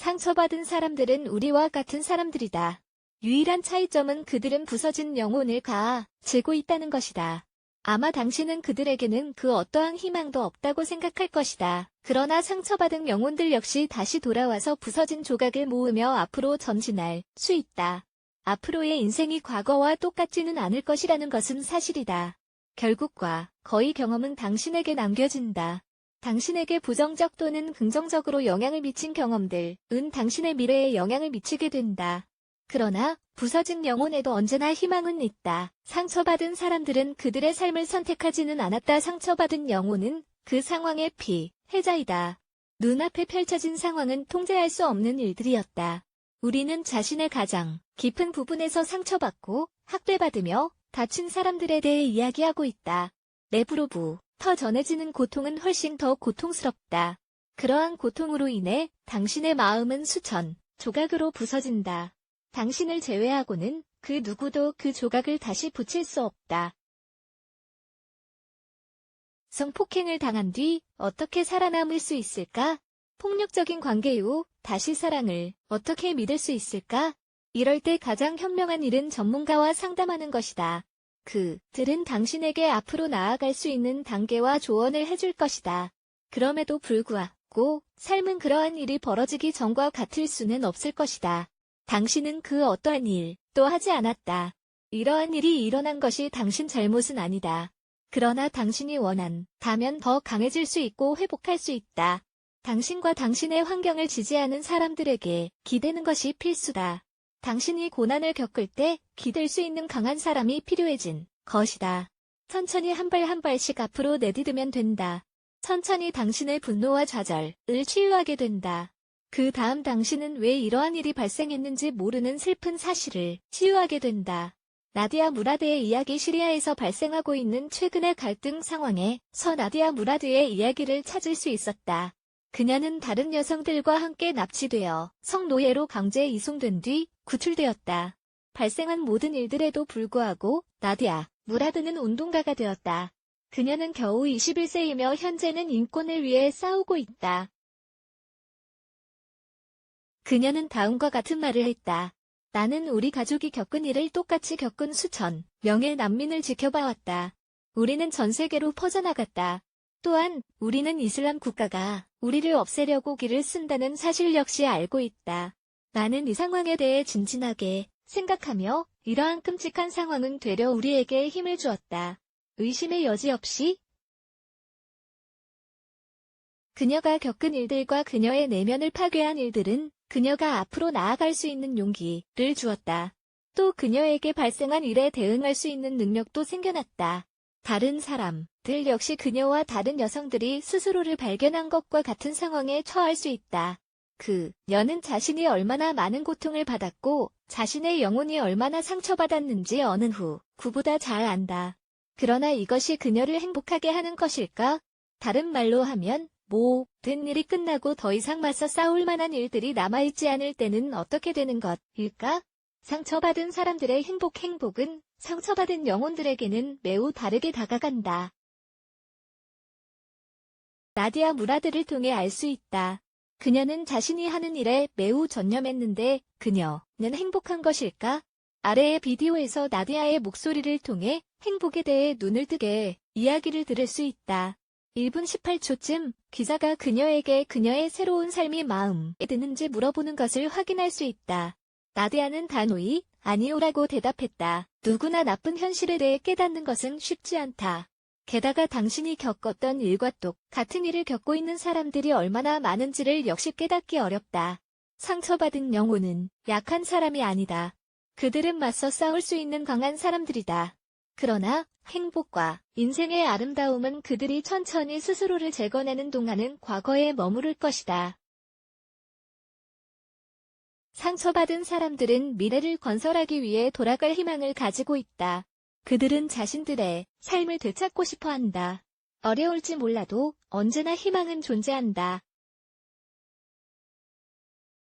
상처받은 사람들은 우리와 같은 사람들이다. 유일한 차이점은 그들은 부서진 영혼을 가지고 있다는 것이다. 아마 당신은 그들에게는 그 어떠한 희망도 없다고 생각할 것이다. 그러나 상처받은 영혼들 역시 다시 돌아와서 부서진 조각을 모으며 앞으로 전진할 수 있다. 앞으로의 인생이 과거와 똑같지는 않을 것이라는 것은 사실이다. 결국과 거의 경험은 당신에게 남겨진다. 당신에게 부정적 또는 긍정적으로 영향을 미친 경험들은 당신의 미래에 영향을 미치게 된다. 그러나 부서진 영혼에도 언제나 희망은 있다. 상처받은 사람들은 그들의 삶을 선택하지는 않았다. 상처받은 영혼은 그 상황의 피해자이다. 눈앞에 펼쳐진 상황은 통제할 수 없는 일들이었다. 우리는 자신의 가장 깊은 부분에서 상처받고 학대받으며 다친 사람들에 대해 이야기하고 있다. 내부로부터 전해지는 고통은 훨씬 더 고통스럽다. 그러한 고통으로 인해 당신의 마음은 수천 조각으로 부서진다. 당신을 제외하고는 그 누구도 그 조각을 다시 붙일 수 없다. 성폭행을 당한 뒤 어떻게 살아남을 수 있을까? 폭력적인 관계 이후 다시 사랑을 어떻게 믿을 수 있을까? 이럴 때 가장 현명한 일은 전문가와 상담하는 것이다. 그들은 당신에게 앞으로 나아갈 수 있는 단계와 조언을 해줄 것이다. 그럼에도 불구하고 삶은 그러한 일이 벌어지기 전과 같을 수는 없을 것이다. 당신은 그 어떠한 일도 하지 않았다. 이러한 일이 일어난 것이 당신 잘못은 아니다. 그러나 당신이 원한다면 더 강해질 수 있고 회복할 수 있다. 당신과 당신의 환경을 지지하는 사람들에게 기대는 것이 필수다. 당신이 고난을 겪을 때 기댈 수 있는 강한 사람이 필요해진 것이다. 천천히 한 발 한 발씩 앞으로 내디디면 된다. 천천히 당신의 분노와 좌절을 치유하게 된다. 그 다음 당신은 왜 이러한 일이 발생했는지 모르는 슬픈 사실을 치유하게 된다. 나디아 무라드의 이야기. 시리아에서 발생하고 있는 최근의 갈등 상황에서 나디아 무라드의 이야기를 찾을 수 있었다. 그녀는 다른 여성들과 함께 납치되어 성노예로 강제 이송된 뒤 구출되었다. 발생한 모든 일들에도 불구하고 나디아 무라드는 운동가가 되었다. 그녀는 겨우 21세이며 현재는 인권을 위해 싸우고 있다. 그녀는 다음과 같은 말을 했다. 나는 우리 가족이 겪은 일을 똑같이 겪은 수천 명의 난민을 지켜봐왔다. 우리는 전 세계로 퍼져나갔다. 또한 우리는 이슬람 국가가 우리를 없애려고 길을 쓴다는 사실 역시 알고 있다. 나는 이 상황에 대해 진진하게 생각하며 이러한 끔찍한 상황은 되려 우리에게 힘을 주었다. 의심의 여지 없이 그녀가 겪은 일들과 그녀의 내면을 파괴한 일들은 그녀가 앞으로 나아갈 수 있는 용기를 주었다. 또 그녀에게 발생한 일에 대응할 수 있는 능력도 생겨났다. 다른 사람들 역시 그녀와 다른 여성들이 스스로를 발견한 것과 같은 상황에 처할 수 있다. 그녀는 자신이 얼마나 많은 고통을 받았고 자신의 영혼이 얼마나 상처받았는지 어느 누구보다 잘 안다. 그러나 이것이 그녀를 행복하게 하는 것일까? 다른 말로 하면 모든 일이 끝나고 더 이상 맞서 싸울 만한 일들이 남아있지 않을 때는 어떻게 되는 것일까? 상처받은 사람들의 행복은 상처받은 영혼들에게는 매우 다르게 다가간다. 나디아 무라드를 통해 알 수 있다. 그녀는 자신이 하는 일에 매우 전념했는데 그녀는 행복한 것일까? 아래의 비디오에서 나디아의 목소리를 통해 행복에 대해 눈을 뜨게 이야기를 들을 수 있다. 1분 18초쯤 기자가 그녀에게 그녀의 새로운 삶이 마음에 드는지 물어보는 것을 확인할 수 있다. 나디아는 단호히 아니오라고 대답했다. 누구나 나쁜 현실에 대해 깨닫는 것은 쉽지 않다. 게다가 당신이 겪었던 일과 똑같은 일을 겪고 있는 사람들이 얼마나 많은지를 역시 깨닫기 어렵다. 상처받은 영혼은 약한 사람이 아니다. 그들은 맞서 싸울 수 있는 강한 사람들이다. 그러나 행복과 인생의 아름다움은 그들이 천천히 스스로를 재건하는 동안은 과거에 머무를 것이다. 상처받은 사람들은 미래를 건설하기 위해 돌아갈 희망을 가지고 있다. 그들은 자신들의 삶을 되찾고 싶어 한다. 어려울지 몰라도 언제나 희망은 존재한다.